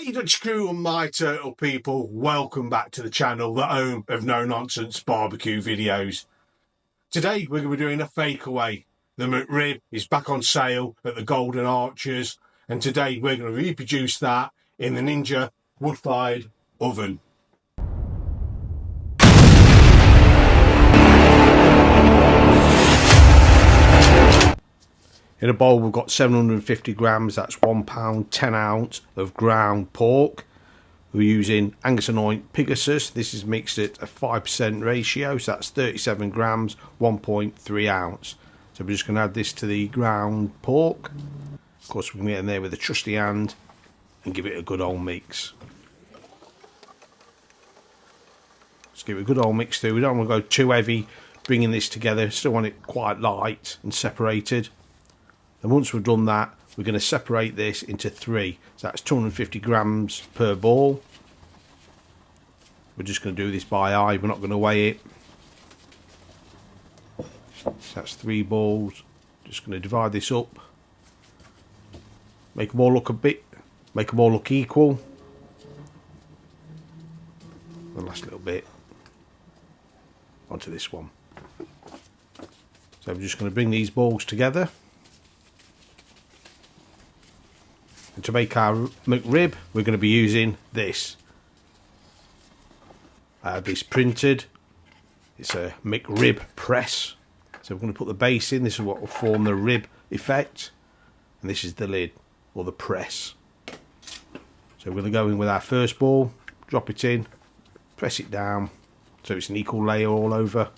Hey Dutch crew and my turtle people, welcome back to the channel, the home of no nonsense barbecue videos. Today we're going to be doing a fakeaway. The McRib is back on sale at the Golden Arches, and today we're going to reproduce that in the Ninja wood-fired oven. In a bowl we've got 750 grams, that's 1 pound 10 ounce of ground pork. We're using Angus and Oint Pegasus. This is mixed at a 5% ratio, so that's 37 grams, 1.3 ounce. So we're just going to add this to the ground pork. Of course we can get in there with a trusty hand and give it a good old mix. Let's give it a good old mix through. We don't want to go too heavy bringing this together, still want it quite light and separated. And once we've done that, we're going to separate this into 3. So that's 250 grams per ball. We're just going to do this by eye, we're not going to weigh it. So that's 3 balls. Just going to divide this up. Make them all look make them all look equal. The last little bit onto this one. So we're just going to bring these balls together. And to make our McRib, we're going to be using this. I have this printed. It's a McRib press. So we're going to put the base in. This is what will form the rib effect. And this is the lid, or the press. So we're going to go in with our first ball, drop it in, press it down, so it's an equal layer all over.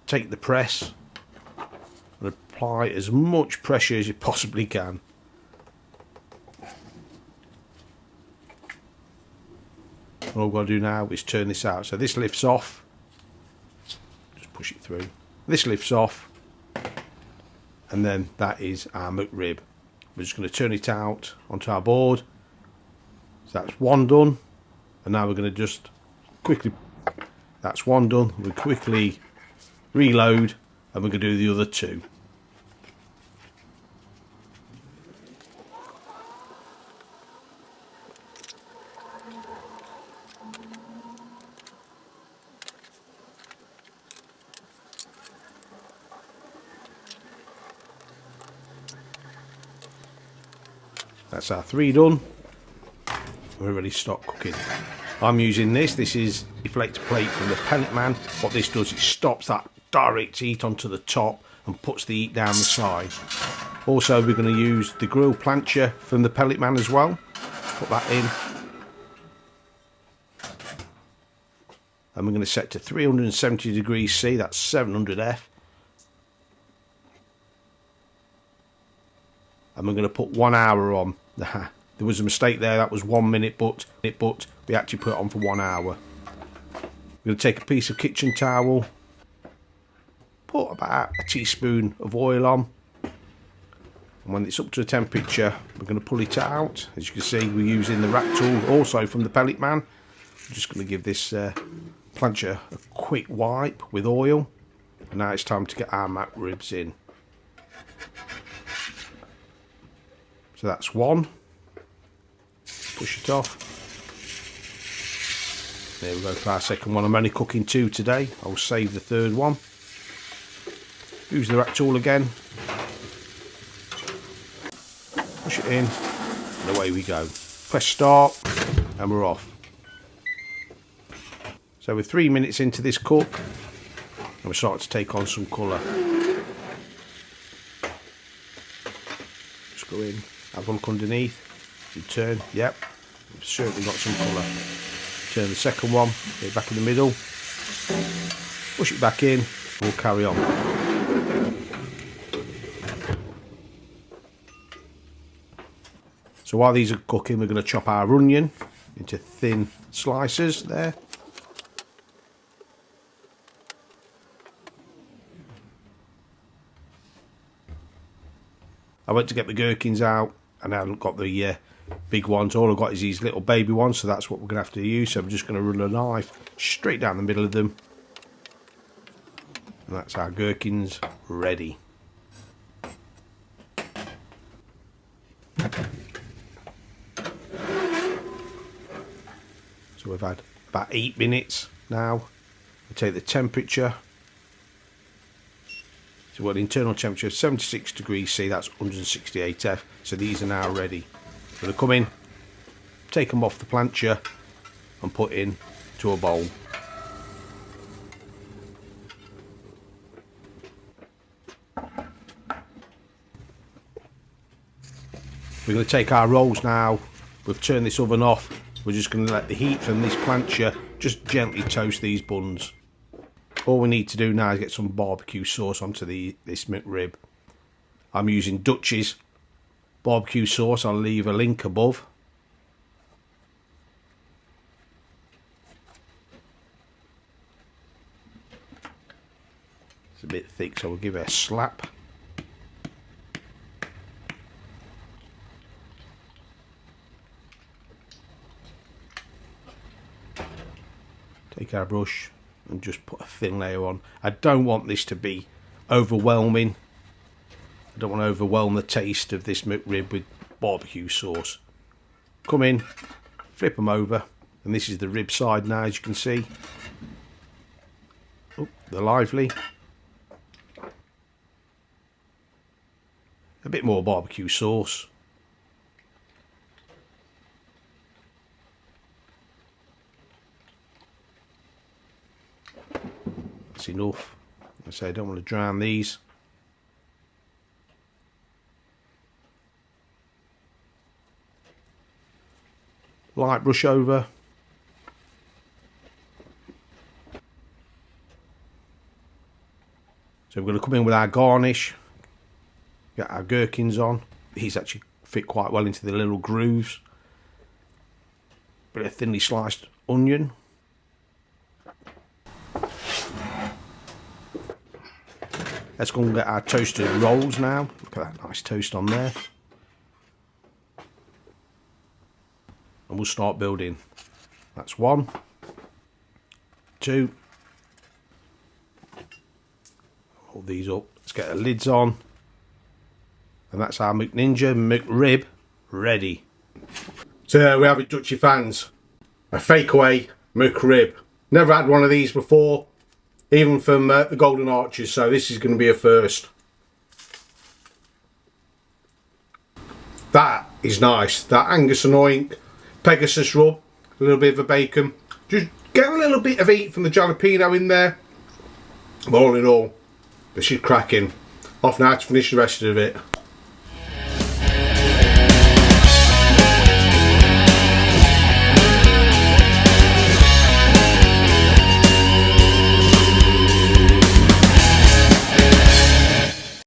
Take the press and apply as much pressure as you possibly can. All we've got to do now is turn this out. So this lifts off. Just push it through. This lifts off. And then that is our McRib. We're just going to turn it out onto our board. So that's one done. And now we're going to just quickly... That's one done. We'll quickly reload. And we're going to do the other 2. That's our 3 done. We're ready to start cooking. I'm using this. This is deflector plate from the Pellet Man. What this does, it stops that direct heat onto the top and puts the heat down the side. Also, we're going to use the grill plancher from the Pellet Man as well. Put that in. And we're going to set to 370 degrees C, that's 700 F. And we're going to put 1 hour on. There was a mistake there, that was 1 minute, but we actually put it on for 1 hour. We're going to take a piece of kitchen towel, put about a teaspoon of oil on, and when it's up to a temperature, we're going to pull it out. As you can see, we're using the rack tool, also from the Pellet Man. I'm just going to give this plancher a quick wipe with oil, and now it's time to get our McRibs in. So that's 1. Push it off. There we go for our second one. I'm only cooking 2 today. I'll save the 3rd one. Use the rack tool again. Push it in. And away we go. Press start. And we're off. So we're 3 minutes into this cook. And we're starting to take on some colour. Just go in. Have a look underneath. You turn, yep, we've certainly got some colour. Turn the second one, get it back in the middle, push it back in, we'll carry on. So while these are cooking, we're going to chop our onion into thin slices there. I went to get the gherkins out, and I haven't got the big ones. All I've got is these little baby ones, so that's what we're going to have to use. So I'm just going to run a knife straight down the middle of them. And that's our gherkins ready. So we've had about 8 minutes now. We take the temperature. So we've got the internal temperature of 76 degrees C, that's 168 F. So these are now ready. So they come in, take them off the plancher and put in to a bowl. We're going to take our rolls now. We've turned this oven off. We're just going to let the heat from this plancher just gently toast these buns. All we need to do now is get some barbecue sauce onto this McRib. I'm using Dutchy's barbecue sauce. I'll leave a link above. It's a bit thick, so we'll give it a slap. Take our brush and just put a thin layer on. I don't want this to be overwhelming. I don't want to overwhelm the taste of this McRib with barbecue sauce. Come in, flip them over, and this is the rib side now, as you can see. Oh, they're lively. A bit more barbecue sauce. That's enough. I say I don't want to drown these. Light brush over. So we're going to come in with our garnish. Get our gherkins on. These actually fit quite well into the little grooves. Bit of thinly sliced onion. Let's go and get our toasted rolls now. Look at that nice toast on there. And we'll start building. That's 1, 2. Hold these up. Let's get the lids on. And that's our McNinja McRib ready. So there we have it, Dutchy fans. A Fakeaway McRib. Never had one of these before. Even from the Golden Arches, so this is going to be a first. That is nice. That Angus and Oink Pegasus rub, a little bit of a bacon. Just get a little bit of heat from the jalapeno in there. But all in all, this is cracking. Off now to finish the rest of it.